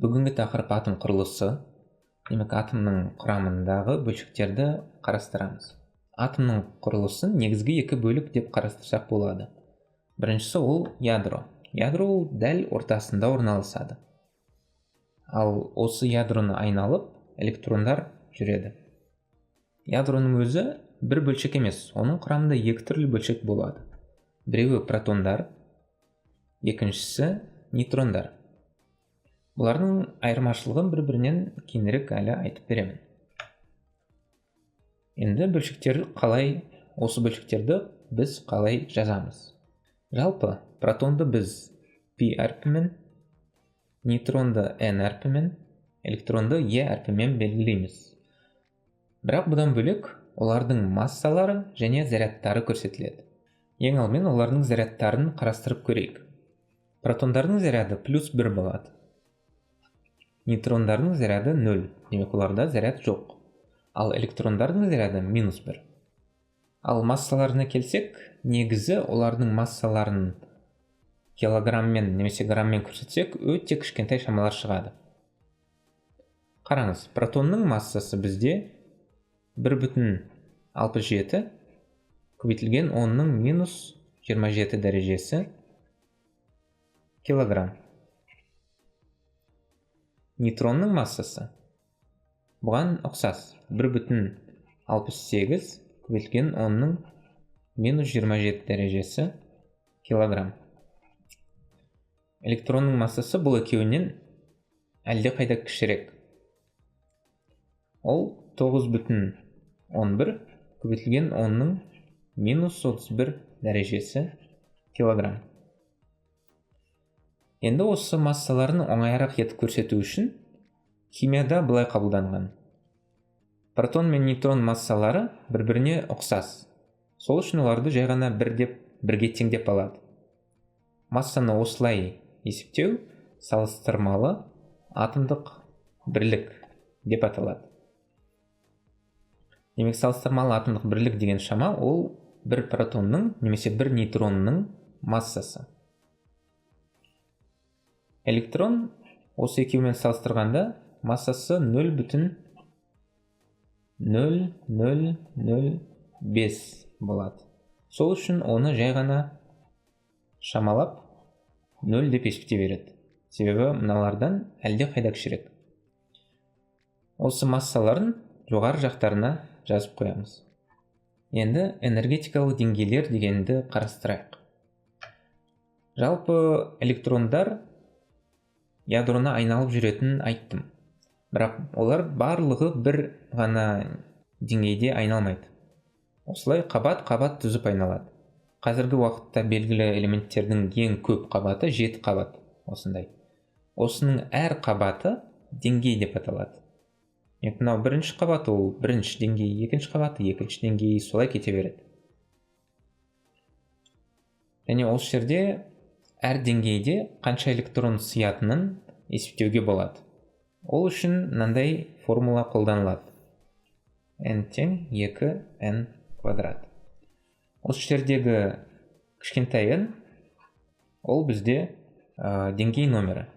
Бүгінгі тақырып атом құрылысы. Демек, атомның құрамындағы бөлшектерді қарастырамыз. Атомның құрылысын негізгі екі бөлік деп қарастырсақ болады. Біріншісі ол ядро. Ядро ол дәл ортасында орналасады. Ал осы ядроны айналып электрондар жүреді. Ядроның өзі бір бөлшек емес, оның құрамында екі түрлі бөлшек болады. Біреуі протондар, екіншісі нейтрондар. Бұлардың айырмашылығын бір-бірінен кейінірек әлі айтып беремін. Енді осы бөлшектерді біз қалай жазамыз? Жалпы протонды біз P әрпімен, нейтронды N әрпімен, электронды E әрпімен белгілейміз. Бірақ бұдан бөлек олардың массалары және зарядтары көрсетіледі. Ең алдымен олардың зарядтарын қарастырып көрейік. Протондардың заряды +1 болады. Нейтрондардың заряды 0, демек оларда заряд жоқ. Ал электрондардың заряды -1. Ал массаларына келсек, негізі олардың массаларын килограммен немесе граммен көрсетсек, өте кішкентай шамалар шығады. Қараңыз, протонның массасы бізде 1,67 көбейтілген 10-ның -27 дәрежесі килограмм. Нейтронның массасы бұған ұқсас, 1,68 көбейтілген 10-ның -27 дәрежесі килограмм. Электронның массасы бұл екеуінен әлде қайда кішірек. Ол 9,11 көбейтілген 10-ның -31 дәрежесі килограмм. Енді осы массаларын оңайырақ етіп көрсету үшін химияда былай қабылданған. Протон мен нейтрон массалары бір-біріне ұқсас. Сол үшін оларды жай ғана бірге теңдеп алады. Массаны осылай есептеу салыстырмалы атомдық бірлік деп аталады. Демек, салыстырмалы атомдық бірлік деген шама ол бір протонның немесе бір нейтронның массасы. Электрон осы екеуімен салыстырғанда массасы 0,0005 болады. Сол үшін оны жай ғана шамалап 0 деп есептей береді. Себебі мыналардан әлде қайда кішірек. Осы массаларын жоғары жақтарына жазып қоямыз. Енді энергетикалық деңгейлер дегенді қарастырайық. Жалпы электрондар ядроны айналып жүретінін айттым. Бірақ олар барлығы бір ғана деңгейде айналмайды. Осылай қабат-қабат түзіп айналады. Қазіргі уақытта белгілі элементтердің ең көп қабаты 7 қабат. Осындай. Осының әр қабаты деңгей деп аталады. Мынау бірінші қабаты ол бірінші деңгей, екінші қабаты екінші деңгей, солай кете береді. Және осы жерде әр деңгейде қанша электрон сиятынын есептеуге болады. Ол үшін мынандай формула қолданылады. N тең 2n квадрат. Осы жердегі кішкентай n ол бізде деңгей номері.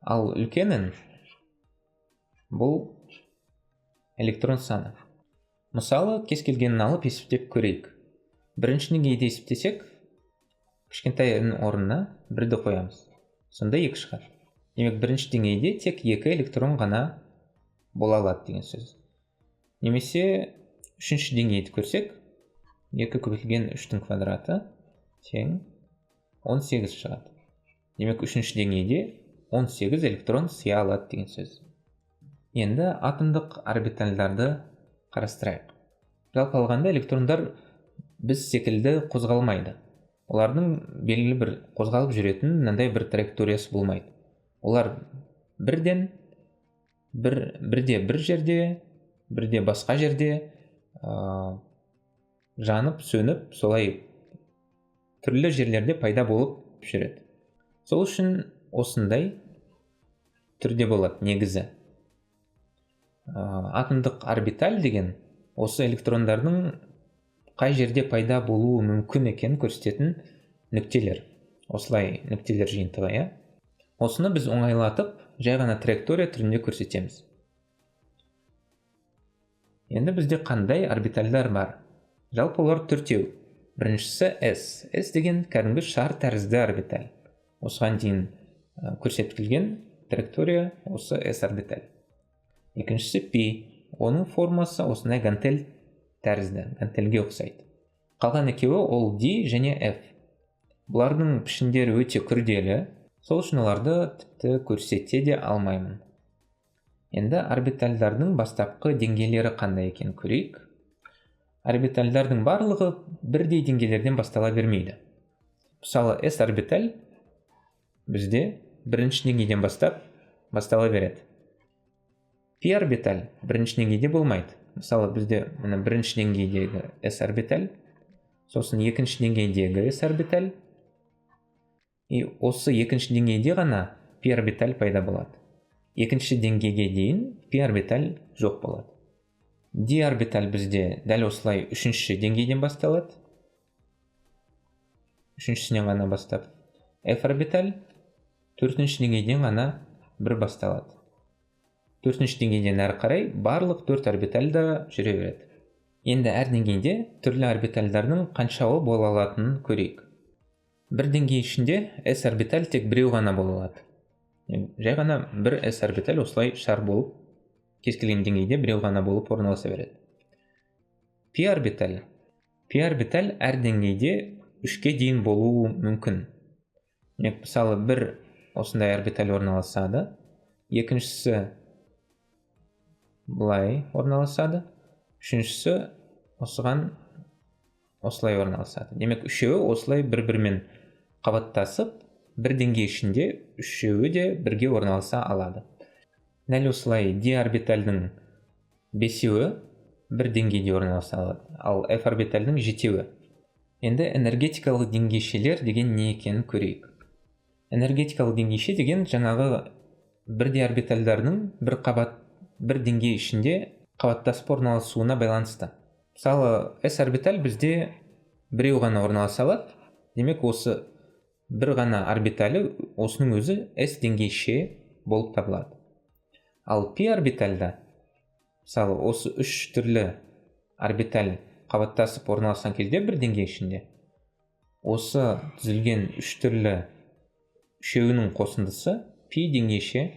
Ал үлкен n бұл электрон саны. Мысалы, кез келгенін алып есептеп көрейік. Бірінші деңгейде есептесек, кішкентай n орнына 1-ді қоямыз. Сонда 2 шығар. Демек, бірінші деңгейде тек 2 электрон ғана бола алады деген сөз. Немесе үшінші деңгейді көрсек, 2 көбейтілген 3-дің квадраты тең 18 шығады. Демек, үшінші деңгейде 18 электрон сыя алады деген сөз. Енді атомдық орбитальдарды қарастырайық. Жалпы алғанда электрондар біз секілді қозғалмайды. Олардың белгілі бір қозғалып жүретін мынандай бір траекториясы болмайды. Олар бірде бір жерде, бірде басқа жерде жанып, сөніп, солай түрлі жерлерде пайда болып жүреді. Сол үшін осындай түрде болады негізі. Атомдық орбиталь деген осы электрондардың қай жерде пайда болуы мүмкін екенін көрсететін нүктелер. Осылай нүктелер жиынтығы, Осыны біз оңайлатып жай ғана траектория түрінде көрсетеміз. Енді бізде қандай орбитальдар бар? Жалпы олар төртеу. Біріншісі S. S деген кәдімгі шар тәрізді орбиталь. Осыған дейін көрсетілген траектория осы S орбиталь. Екіншісі P. Оның формасы осындай гантель тәрізді, гантельге ұқсайды. Қалған екеуі ол D және F. Бұлардың пішіндері өте күрделі, сол үшін оларды тіпті көрсете де алмаймын. Енді орбитальдардың бастапқы деңгейлері қандай екен көрейік. Орбитальдардың барлығы бірдей деңгейлерден бастала бермейді. Мысалы, S орбиталь бізде бірінші деңгейден бастала береді. P орбиталь бірінші деңгейде болмайды. Мысалы, бізде бірінші деңгейдегі S орбиталь, сосын екінші деңгейдегі S орбиталь, и осы екінші деңгейде ғана P орбиталь пайда болады. Екінші деңгейге дейін P орбиталь жоқ болады. D орбиталь бізде дәл осылай үшінші деңгейден басталады. Үшіншісінен ғана бастап. F орбиталь төртінші деңгейден ғана бір басталады. Төртінші деңгейден әрі қарай барлық төрт орбиталь да жүре береді. Енді әр деңгейде түрлі орбитальдардың қаншауы бола алатынын көрейік. Бір деңгей ішінде S орбиталь тек біреу ғана бола алады. Жай ғана бір S орбиталь осылай шар болып, кез келген деңгейде біреу ғана болып орналаса береді. P орбиталь әр деңгейде 3-ке дейін болуы мүмкін. Мысалы, бір осындай орбиталь орналасады, екіншісі бұлай орналасады, үшіншісі осыған осылай орналасады. Демек, үшеуі осылай бір-бірімен қабаттасып, бір деңгей ішінде үшеуі де бірге орналаса алады. Дәл осылай D орбитальдің бесеуі бір деңгейде орналаса алады, ал F орбитальдің жетеуі. Енді энергетикалық деңгейшелер деген не екенін көрейік. Энергетикалық деңгейше деген жаңағы бірдей орбитальдардың бір деңгей ішінде қабаттасып орналасуына байланысты. Мысалы, S орбиталь бізде біреу ғана орналаса алады. Демек, осы бір ғана орбиталі осының өзі S деңгейше болып табылады. Ал P орбитальда, мысалы, осы үш түрлі орбиталь қабаттасып орналасқан кезде бір деңгей ішінде, осы түзілген үш түрлі үшеуінің қосындысы P деңгейше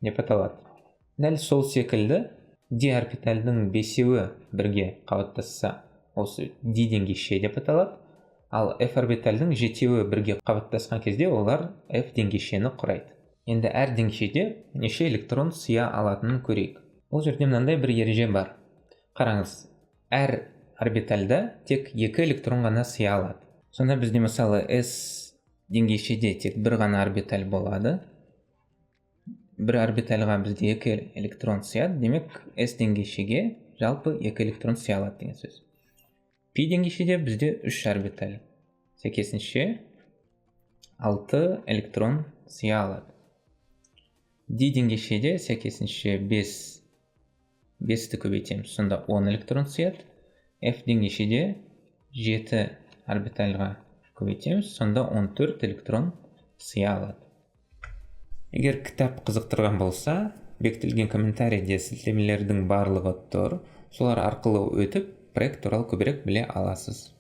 деп аталады. Дәл сол секілді D орбитальдің бесеуі бірге қабаттасса, осы D деңгейше деп аталады, ал F орбитальдің жетеуі бірге қабаттасқан кезде олар F деңгейшені құрайды. Енді әр деңгейшеде неше электрон сыя алатынын көрейік. Бұл жерде мынандай бір ереже бар. Қараңыз, әр орбитальда тек 2 электрон ғана сыя алады. Сонда бізде мысалы S деңгейшеде тек бір ғана орбиталь болады. Бір орбитальға бізде 2 электрон сияды, демек S деңгейшеге жалпы 2 электрон сыя алады деген сөз. P деңгейшеде бізде 3 орбиталь, сәйкесінше 6 электрон сыя алады. D деңгейшеде сәйкесінше 5-ті көбейтеміз, сонда 10 электрон сияды. F деңгейшеде 7 орбитальға көбейтеміз, сонда 14 электрон сыя алады. Егер кітап қызықтырған болса, бекітілген комментарийде сілтемелердің барлығы тұр. Солар арқылы өтіп, проект туралы көбірек біле аласыз.